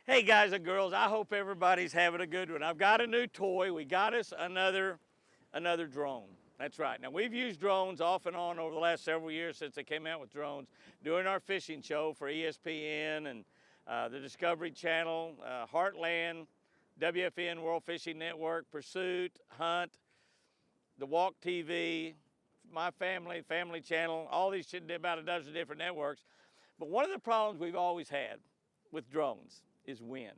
Hey guys and girls, I hope everybody's having a good one. I've got a new toy. We got us another drone. That's right. Now we've used drones off and on over the last several years since they came out with drones, doing our fishing show for ESPN and the Discovery Channel, Heartland, WFN World Fishing Network, Pursuit, Hunt, the Walk TV, My Family Channel, all these about a dozen different networks. But one of the problems we've always had with drones is wind.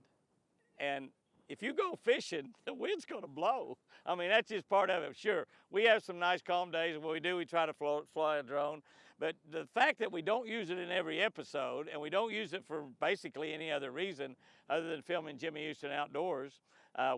And if you go fishing, the wind's going to blow. I mean, that's just part of it. Sure, we have some nice calm days, and when we do, we try to fly a drone. But the fact that we don't use it in every episode, and we don't use it for basically any other reason other than filming Jimmy Houston Outdoors,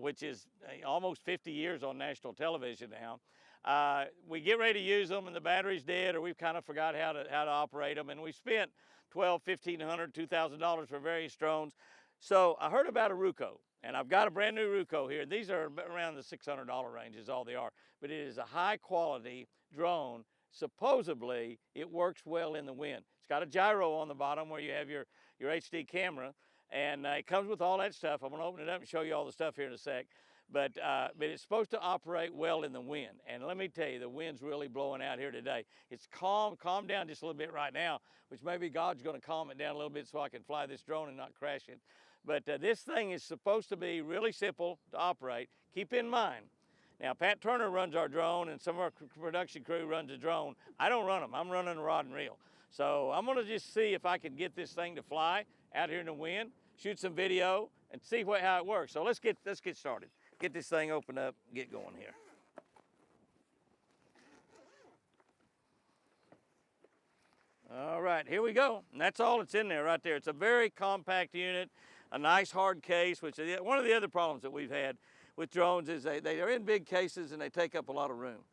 which is almost 50 years on national television now, we get ready to use them, and the battery's dead, or we've kind of forgot how to operate them, and we spent $1,200, $1,500, $2,000 for various drones. So I heard about a Ruko, and I've got a brand new Ruko here. These are around the $600 range is all they are, but it is a high quality drone. Supposedly it works well in the wind. It's got a gyro on the bottom where you have your HD camera, and it comes with all that stuff. I'm gonna open it up and show you all the stuff here in a sec. But it's supposed to operate well in the wind. And let me tell you, the wind's really blowing out here today. It's calm down just a little bit right now, which maybe God's gonna calm it down a little bit so I can fly this drone and not crash it. But this thing is supposed to be really simple to operate. Keep in mind, now Pat Turner runs our drone and some of our production crew runs a drone. I don't run them, I'm running a rod and reel. So I'm gonna just see if I can get this thing to fly out here in the wind, shoot some video and see how it works. So let's get started. Get this thing opened up, get going here. All right, here we go. And that's all that's in there right there. It's a very compact unit, a nice hard case, which is one of the other problems that we've had with drones is they are in big cases and they take up a lot of room.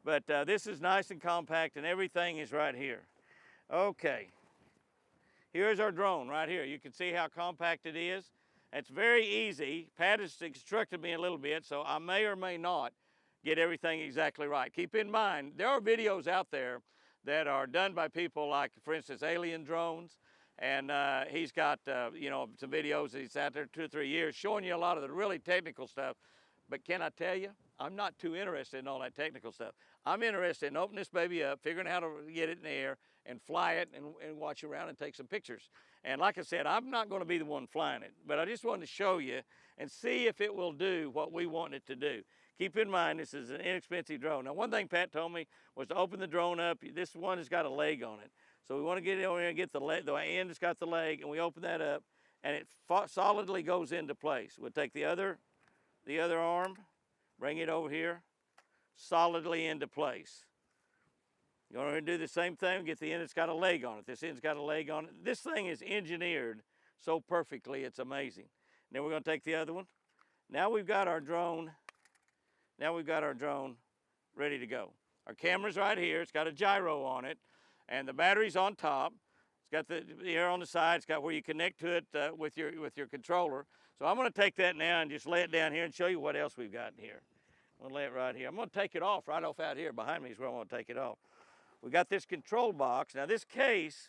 But this is nice and compact and everything is right here. Okay, here's our drone right here. You can see how compact it is. It's very easy. Pat has instructed me a little bit, so I may or may not get everything exactly right. Keep in mind, there are videos out there that are done by people like, for instance, Alien Drones, and he's got, some videos. He's out there 2 or 3 years showing you a lot of the really technical stuff. But can I tell you, I'm not too interested in all that technical stuff. I'm interested in opening this baby up, figuring out how to get it in the air and fly it and watch around and take some pictures. And like I said, I'm not going to be the one flying it, but I just wanted to show you and see if it will do what we want it to do. Keep in mind, this is an inexpensive drone. Now, one thing Pat told me was to open the drone up. This one has got a leg on it. So we want to get it over here and get the leg, the end has got the leg, and we open that up, and it solidly goes into place. We'll take the other arm, bring it over here, solidly into place. You want to do the same thing, get the end that's got a leg on it. This end's got a leg on it. This thing is engineered so perfectly, it's amazing. Then we're going to take the other one. Now we've got our drone. Ready to go. Our camera's right here. It's got a gyro on it, and the battery's on top. It's got the air on the side. It's got where you connect to it with your controller. So I'm going to take that now and just lay it down here and show you what else we've got in here. I'm going to lay it right here. I'm going to take it off right off out here. Behind me is where I want to take it off. We got this control box. Now this case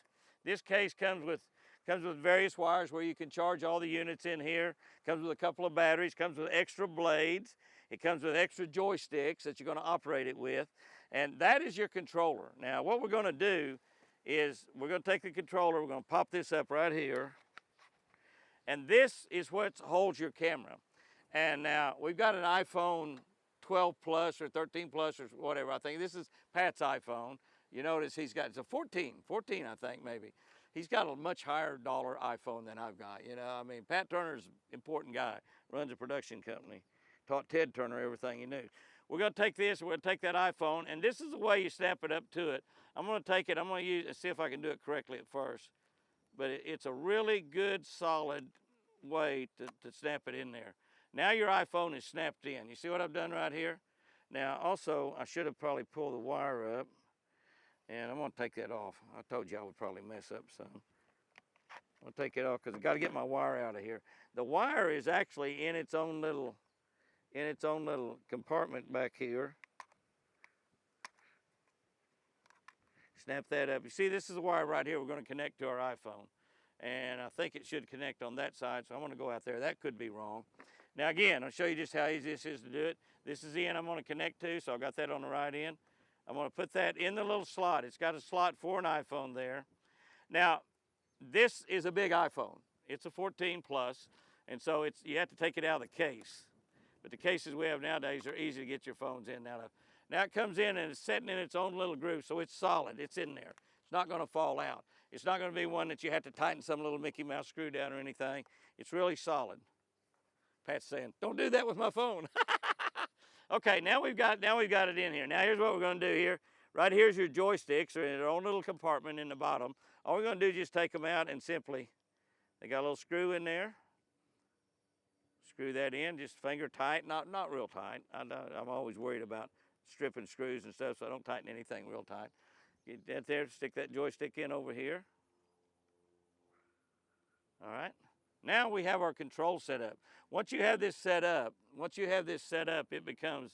comes with various wires where you can charge all the units in here. Comes with a couple of batteries, comes with extra blades. It comes with extra joysticks that you're going to operate it with. And that is your controller. Now what we're going to do is we're going to take the controller, we're going to pop this up right here. And this is what holds your camera. And now we've got an iPhone 12 Plus or 13 Plus or whatever. I think this is Pat's iPhone. You notice he's got, it's a 14 I think maybe. He's got a much higher dollar iPhone than I've got. You know, I mean, Pat Turner's an important guy, runs a production company, taught Ted Turner everything he knew. We're going to take this, we're going to take that iPhone, and this is the way you snap it up to it. I'm going to take it, I'm going to use, see if I can do it correctly at first. But it's a really good, solid way to snap it in there. Now your iPhone is snapped in. You see what I've done right here? Now also, I should have probably pulled the wire up. And I'm going to take that off. I told you I would probably mess up some. I'm going to take it off because I've got to get my wire out of here. The wire is actually in its own little compartment back here. Snap that up. You see, this is the wire right here we're going to connect to our iPhone. and I think it should connect on that side, so I'm gonna go out there. That could be wrong. Now again, I'll show you just how easy this is to do it. This is the end I'm gonna connect to, so I got that on the right end. I'm gonna put that in the little slot. It's got a slot for an iPhone there. Now, this is a big iPhone. It's a 14 Plus, and so you have to take it out of the case. But the cases we have nowadays are easy to get your phones in and out of. Now it comes in and it's setting in its own little groove, so it's solid. It's in there. It's not going to fall out. It's not going to be one that you have to tighten some little Mickey Mouse screw down or anything. It's really solid. Pat's saying, "Don't do that with my phone." Okay, now we've got it in here. Now here's what we're going to do here. Right here's your joysticks. They're in their own little compartment in the bottom. All we're going to do is just take them out and simply, they got a little screw in there. Screw that in, just finger tight, not real tight. I'm always worried about stripping screws and stuff, so I don't tighten anything real tight. Get that there, stick that joystick in over here. All right. Now we have our control set up. Once you have this set up, it becomes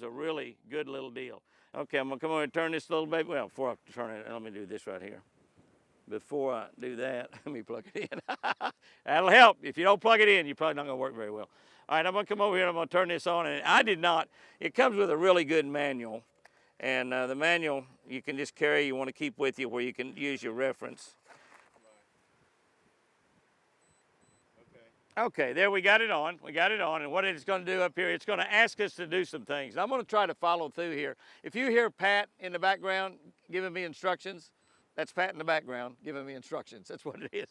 a really good little deal. Okay, I'm gonna come over and turn this little baby. Well, before I turn it, let me do this right here. Before I do that, let me plug it in. That'll help. If you don't plug it in, you're probably not gonna work very well. All right, I'm gonna come over here and I'm gonna turn this on. And it comes with a really good manual. And the manual you can just carry, you wanna keep with you where you can use your reference. Okay, there we got it on. And what it's going to do up here, it's going to ask us to do some things. And I'm going to try to follow through here. If you hear Pat in the background giving me instructions, that's Pat in the background giving me instructions. That's what it is.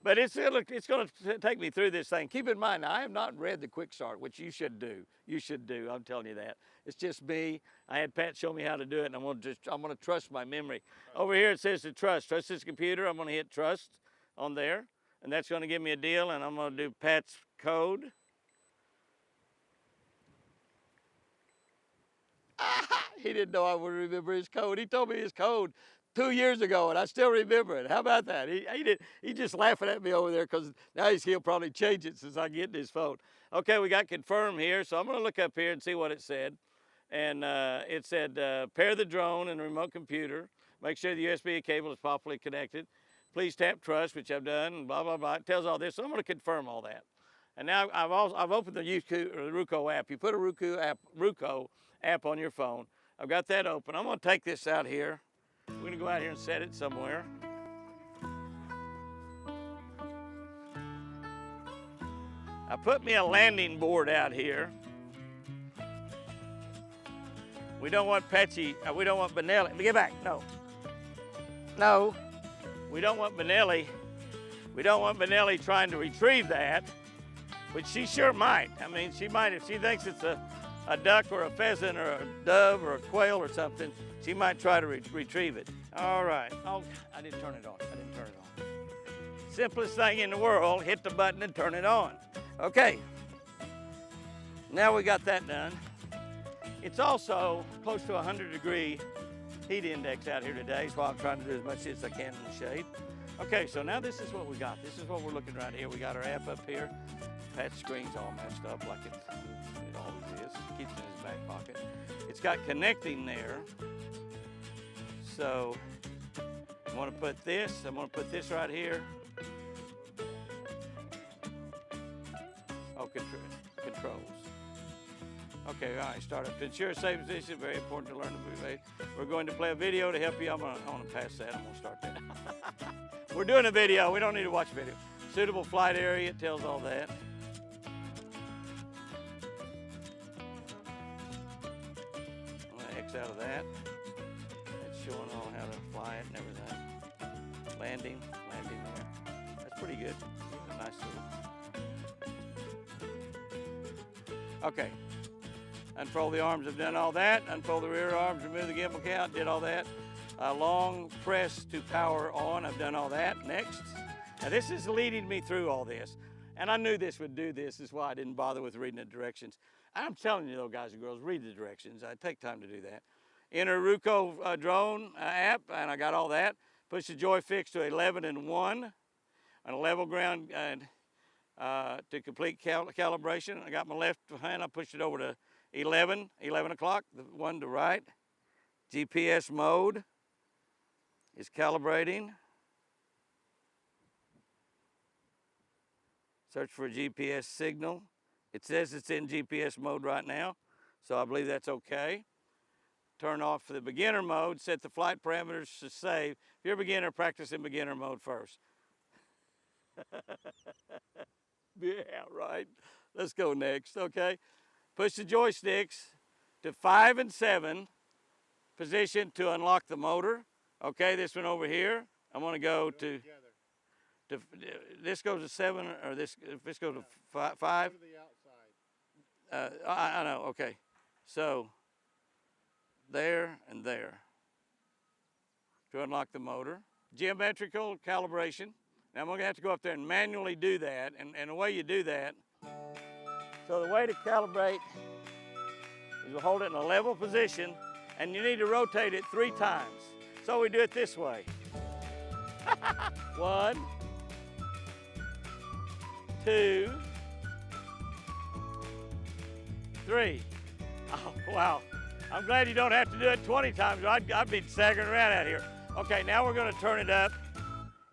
But it's going to take me through this thing. Keep in mind, I have not read the quick start, which you should do. You should do. I'm telling you that. It's just me. I had Pat show me how to do it, and I'm going to trust my memory. Over here it says to trust. Trust this computer. I'm going to hit trust on there. And that's going to give me a deal, and I'm going to do Pat's code. He didn't know I would remember his code. He told me his code 2 years ago, and I still remember it. How about that? He just laughing at me over there because now he'll probably change it since I get this phone. Okay, we got confirm here, so I'm going to look up here and see what it said. And it said, pair the drone and the remote computer. Make sure the USB cable is properly connected. Please tap trust, which I've done, and blah, blah, blah. It tells all this, so I'm going to confirm all that. And now I've opened the Ruko app. You put a Ruko app on your phone. I've got that open. I'm going to take this out here. We're going to go out here and set it somewhere. I put me a landing board out here. We don't want we don't want Benelli. Get back, no. No. We don't want Benelli trying to retrieve that, but she sure might. I mean, she might, if she thinks it's a duck or a pheasant or a dove or a quail or something, she might try to retrieve it. All right. Oh, I didn't turn it on. Simplest thing in the world, hit the button and turn it on. Okay. Now we got that done. It's also close to 100-degree heat index out here today, so I'm trying to do as much as I can in the shade. Okay, so now this is what we got. This is what we're looking right here. We got our app up here. Pat's screen's all messed up like it always is. Keeps it in his back pocket. It's got connecting there. So I'm gonna put this right here. Oh, controls. Okay, all right, start up. To ensure a safe position, very important to learn to be. We're going to play a video to help you. I'm gonna pass that. I'm gonna start that. We're doing a video. We don't need to watch a video. Suitable flight area, it tells all that. I'm gonna X out of that. It's showing all how to fly it and everything. Landing there. That's pretty good. A nice little. Okay. Unfold the arms, I've done all that. Unfold the rear arms, remove the gimbal count, did all that. Long press to power on, I've done all that. Next. Now this is leading me through all this. And I knew this would do this, is why I didn't bother with reading the directions. I'm telling you though, guys and girls, read the directions. I take time to do that. Enter Ruko Drone app, and I got all that. Push the joy fix to 11 and 1 on a level ground to complete calibration. I got my left hand, I pushed it over to 11 o'clock, the one to right. GPS mode is calibrating. Search for a GPS signal. It says it's in GPS mode right now, so I believe that's okay. Turn off the beginner mode, set the flight parameters to save. If you're a beginner, practice in beginner mode first. Yeah, right. Let's go next, okay? Push the joysticks to 5 and 7 position to unlock the motor. Okay, this one over here. I'm gonna go to this goes to 7, or this, if this goes to 5. Go to the outside. I know, okay. So, there and there to unlock the motor. Geometrical calibration. Now I'm gonna have to go up there and manually do that, and the way you do that, so the way to calibrate is we'll hold it in a level position, and you need to rotate it 3 times. So we do it this way. 1, 2, 3. Oh, wow. I'm glad you don't have to do it 20 times. I'd be staggering around out here. Okay, now we're gonna turn it up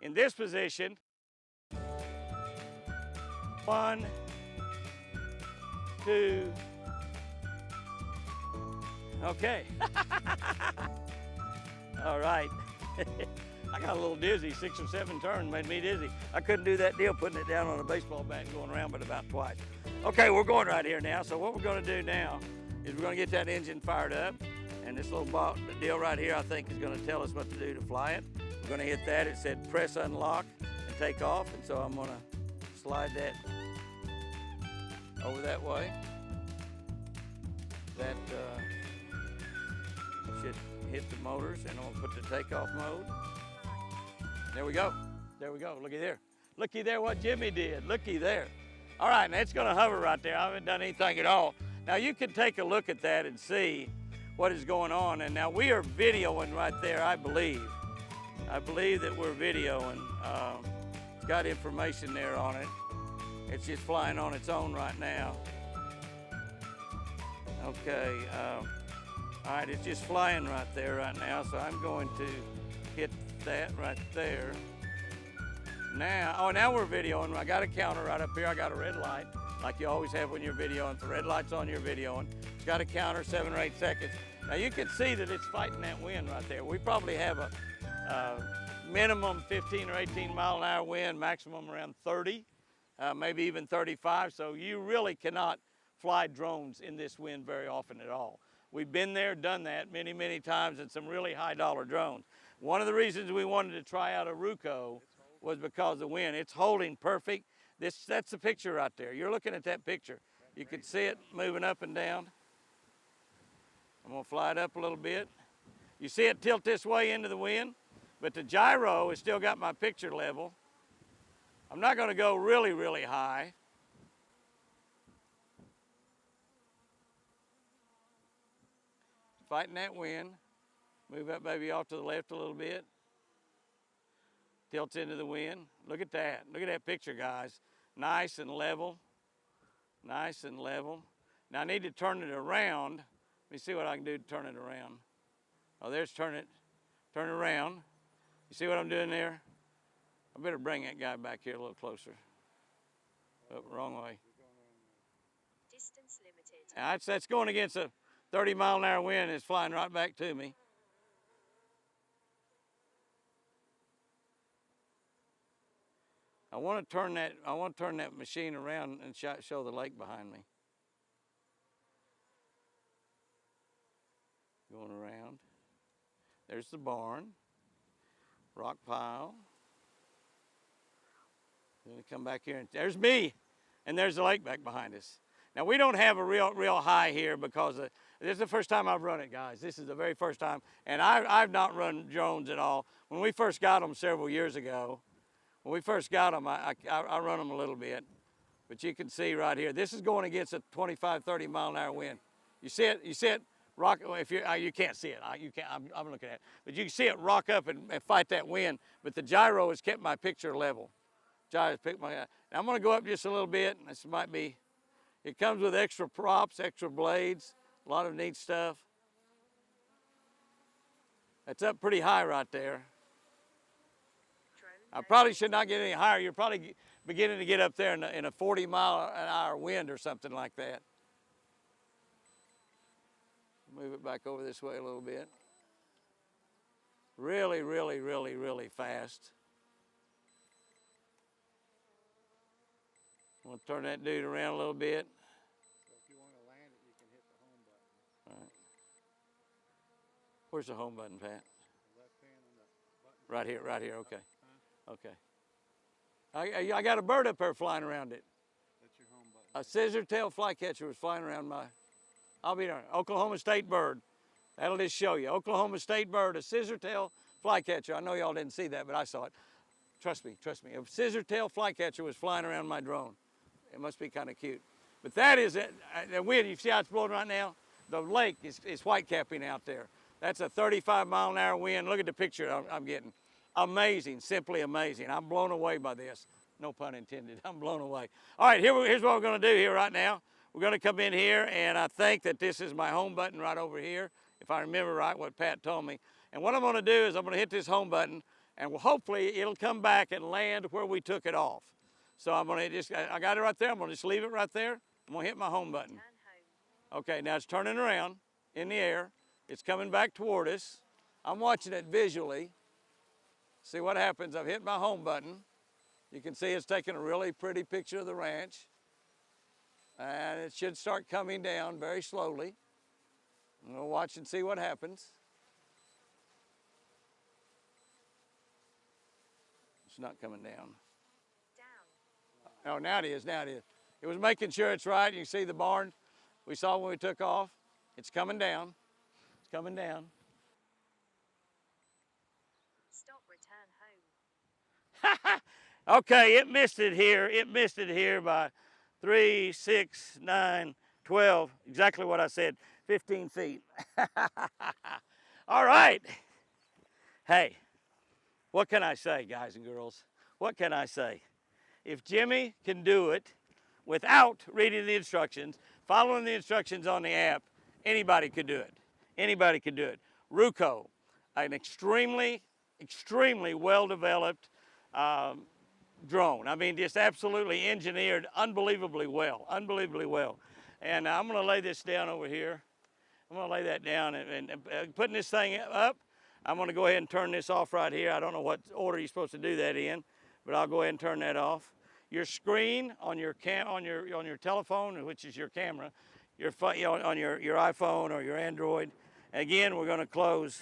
in this position. 1, 2. Okay. All right. I got a little dizzy. 6 or 7 turns made me dizzy. I couldn't do that deal putting it down on a baseball bat and going around but about twice. Okay, we're going right here now. So what we're gonna do now is we're gonna get that engine fired up, and this little deal right here I think is gonna tell us what to do to fly it. We're gonna hit that. It said press unlock and take off, and so I'm gonna slide that over that way. That should hit the motors, and I'm gonna put the takeoff mode. There we go. There we go. Looky there. Looky there what Jimmy did. Looky there. All right, now it's gonna hover right there. I haven't done anything at all. Now you can take a look at that and see what is going on. And now we are videoing right there, I believe. I believe that we're videoing. It's got information there on it. It's just flying on its own right now. Okay, all right, it's just flying right there right now, so I'm going to hit that right there. Now, now we're videoing. I got a counter right up here. I got a red light, like you always have when you're videoing. If the red light's on, you're videoing. It's got a counter, 7 or 8 seconds. Now you can see that it's fighting that wind right there. We probably have a minimum 15 or 18 mile an hour wind, maximum around 30, maybe even 35. So you really cannot fly drones in this wind very often at all. We've been there, done that many, many times in some really high dollar drones. One of the reasons we wanted to try out a Ruko was because of the wind. It's holding perfect. That's the picture right there. You're looking at that picture. You can see it moving up and down. I'm gonna fly it up a little bit. You see it tilt this way into the wind, but the gyro has still got my picture level. I'm not gonna go really, really high. Fighting that wind. Move that baby off to the left a little bit. Tilts into the wind. Look at that. Look at that picture, guys. Nice and level. Nice and level. Now I need to turn it around. Let me see what I can do to turn it around. Oh, there's turn it around. You see what I'm doing there? I better bring that guy back here a little closer. Oh, wrong way. Distance limited. That's going against a 30 mile an hour wind. It's flying right back to me. I want to turn that machine around and show the lake behind me. Going around. There's the barn, rock pile. Then we come back here and there's me, and there's the lake back behind us. Now we don't have a real high here because this is the first time I've run it, guys. This is the very first time, and I've not run drones at all. When we first got them several years ago, when we first got them, I run them a little bit, but you can see right here, this is going against a 25, 30 mile an hour wind. You see it? You see it? Rock. If you can't see it, you can't. I'm looking at it, but you can see it rock up and fight that wind. But the gyro has kept my picture level. Gyro's picked my. Now I'm going to go up just a little bit. This might be. It comes with extra props, extra blades, a lot of neat stuff. That's up pretty high right there. I probably should not get any higher. You'll probably beginning to get up there in a 40-mile-an-hour wind or something like that. Move it back over this way a little bit. Really, really, really, really fast. I'm going to turn that dude around a little bit. So if you want to land it, you can hit the home button. All right. Where's the home button, Pat? The left hand on the button. Right here, okay. Huh? Okay. I got a bird up there flying around it. That's your home button. A scissor-tail flycatcher was flying around my, I'll be there, Oklahoma State bird. That'll just show you. Oklahoma State bird, a scissor-tail flycatcher. I know y'all didn't see that, but I saw it. Trust me. A scissor-tail flycatcher was flying around my drone. It must be kind of cute. But that is it. The wind, you see how it's blowing right now? The lake is white capping out there. That's a 35-mile-an-hour wind. Look at the picture I'm getting. Amazing, simply amazing. I'm blown away by this. No pun intended, I'm blown away. All right, here's what we're gonna do here right now. We're gonna come in here, and I think that this is my home button right over here, if I remember right what Pat told me. And what I'm gonna do is I'm gonna hit this home button, and hopefully it'll come back and land where we took it off. So I'm gonna I got it right there, I'm gonna just leave it right there. I'm gonna hit my home button. Turn home. Okay, now it's turning around in the air. It's coming back toward us. I'm watching it visually. See what happens. I've hit my home button. You can see it's taking a really pretty picture of the ranch. And it should start coming down very slowly. I'm gonna watch and see what happens. It's not coming down. Down. Oh, now it is, now it is. It was making sure it's right. You can see the barn we saw when we took off. It's coming down. It's coming down. Stop, return home. Okay, it missed it here. It missed it here by 3, 6, 9, 12. Exactly what I said, 15 feet. All right. Hey, what can I say, guys and girls? What can I say? If Jimmy can do it without reading the instructions, following the instructions on the app, anybody could do it. Anybody could do it. Ruko, an extremely well-developed drone. I mean, just absolutely engineered unbelievably well, And I'm gonna lay this down over here. I'm gonna lay that down and putting this thing up, I'm gonna go ahead and turn this off right here. I don't know what order you're supposed to do that in, but I'll go ahead and turn that off. Your screen on your telephone, which is your camera, on your iPhone or your Android. Again, we're gonna close,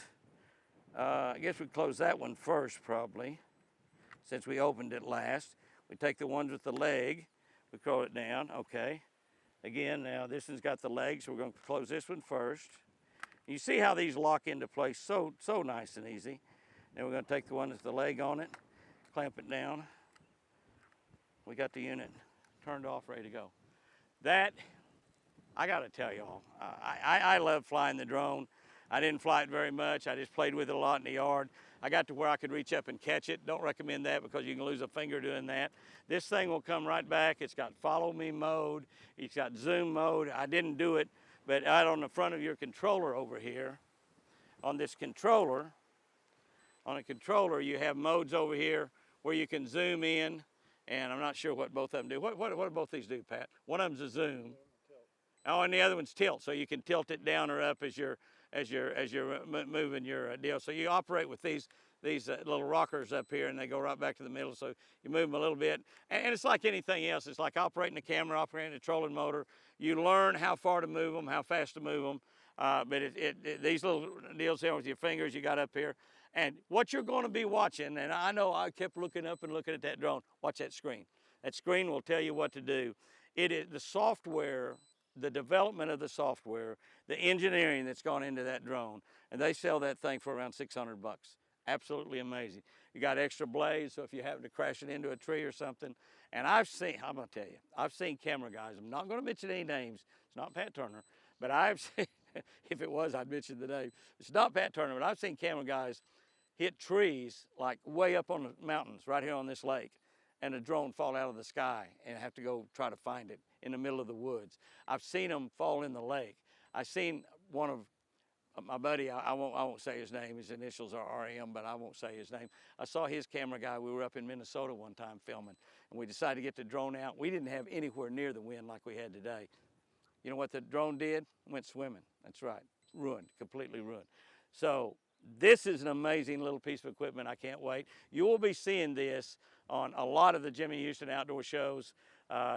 I guess we close that one first probably, since we opened it last. We take the ones with the leg, we close it down, okay. Again, now this one's got the leg, so we're gonna close this one first. You see how these lock into place so nice and easy. Then we're gonna take the one with the leg on it, clamp it down. We got the unit turned off, ready to go. That, I gotta tell y'all, I love flying the drone. I didn't fly it very much. I just played with it a lot in the yard. I got to where I could reach up and catch it. Don't recommend that because you can lose a finger doing that. This thing will come right back. It's got follow me mode. It's got zoom mode. I didn't do it, but out on the front of your controller over here, on this controller, on a controller, you have modes over here where you can zoom in, and I'm not sure what both of them do. What do both these do, Pat? One of them's a zoom. Oh, and the other one's tilt, so you can tilt it down or up as you're moving your deal. So you operate with these little rockers up here, and they go right back to the middle. So you move them a little bit, and it's like anything else. It's like operating the camera, operating the trolling motor. You learn how far to move them, how fast to move them. But these little deals here with your fingers you got up here, and what you're going to be watching. And I know I kept looking up and looking at that drone. Watch that screen. That screen will tell you what to do. It is the software. The development of the software, the engineering that's gone into that drone, and they sell that thing for around 600 bucks. Absolutely amazing. You got extra blades, so if you happen to crash it into a tree or something. And I'm gonna tell you, I've seen camera guys, I'm not gonna mention any names, it's not Pat Turner, but I've seen, if it was, I'd mention the name. It's not Pat Turner, but I've seen camera guys hit trees like way up on the mountains right here on this lake, and a drone fall out of the sky and have to go try to find it in the middle of the woods. I've seen them fall in the lake. I've seen one of my buddy, I won't say his name. His initials are RM, but I won't say his name. I saw his camera guy. We were up in Minnesota one time filming, and we decided to get the drone out. We didn't have anywhere near the wind like we had today. You know what the drone did? Went swimming. That's right. Ruined, completely ruined. So this is an amazing little piece of equipment. I can't wait. You will be seeing this on a lot of the Jimmy Houston outdoor shows.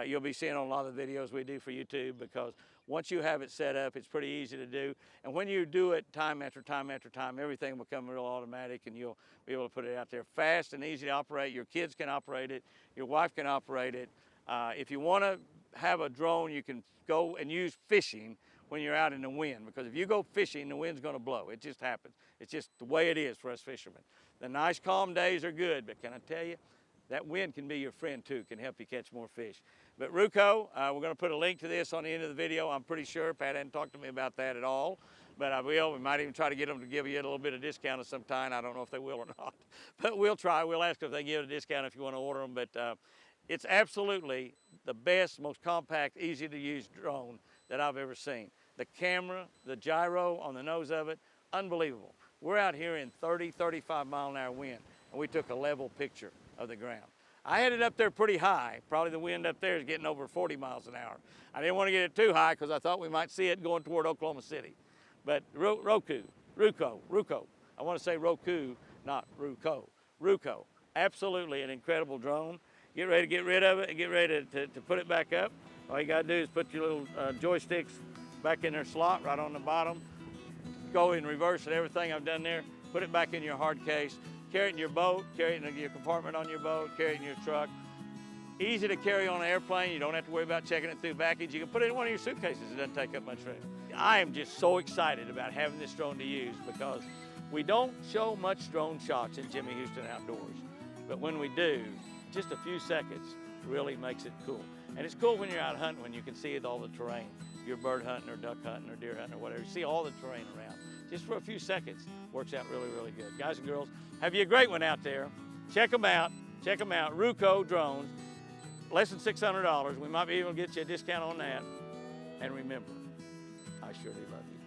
You'll be seeing on a lot of the videos we do for YouTube, because once you have it set up, it's pretty easy to do. And when you do it time after time after time, everything will become real automatic, and you'll be able to put it out there fast and easy to operate. Your kids can operate it. Your wife can operate it. If you want to have a drone you can go and use fishing when you're out in the wind, because if you go fishing, the wind's going to blow. It just happens. It's just the way it is for us fishermen. The nice calm days are good, but can I tell you, that wind can be your friend too, can help you catch more fish. But Ruko, we're going to put a link to this on the end of the video. I'm pretty sure Pat hadn't talked to me about that at all, but I will. We might even try to get them to give you a little bit of discount of some kind. I don't know if they will or not, but we'll try. We'll ask if they give a discount if you want to order them. But it's absolutely the best, most compact, easy to use drone that I've ever seen. The camera, the gyro on the nose of it, unbelievable. We're out here in 30, 35 mile an hour wind, and we took a level picture of the ground. I had it up there pretty high. Probably the wind up there is getting over 40 miles an hour. I didn't want to get it too high because I thought we might see it going toward Oklahoma City. But Ruko, I want to say Roku, not Ruko. Ruko, absolutely an incredible drone. Get ready to get rid of it and get ready to put it back up. All you got to do is put your little joysticks back in their slot right on the bottom. Go in reverse and everything I've done there. Put it back in your hard case. Carry it in your boat, carry it in your compartment on your boat, carry it in your truck. Easy to carry on an airplane. You don't have to worry about checking it through baggage. You can put it in one of your suitcases. It doesn't take up much room. I am just so excited about having this drone to use, because we don't show much drone shots in Jimmy Houston Outdoors. But when we do, just a few seconds really makes it cool. And it's cool when you're out hunting, when you can see all the terrain. If you're bird hunting or duck hunting or deer hunting or whatever, you see all the terrain around. Just for a few seconds, works out really, really good. Guys and girls, have you a great one out there. Check them out. Check them out. Ruko Drones, less than $600. We might be able to get you a discount on that. And remember, I surely love you.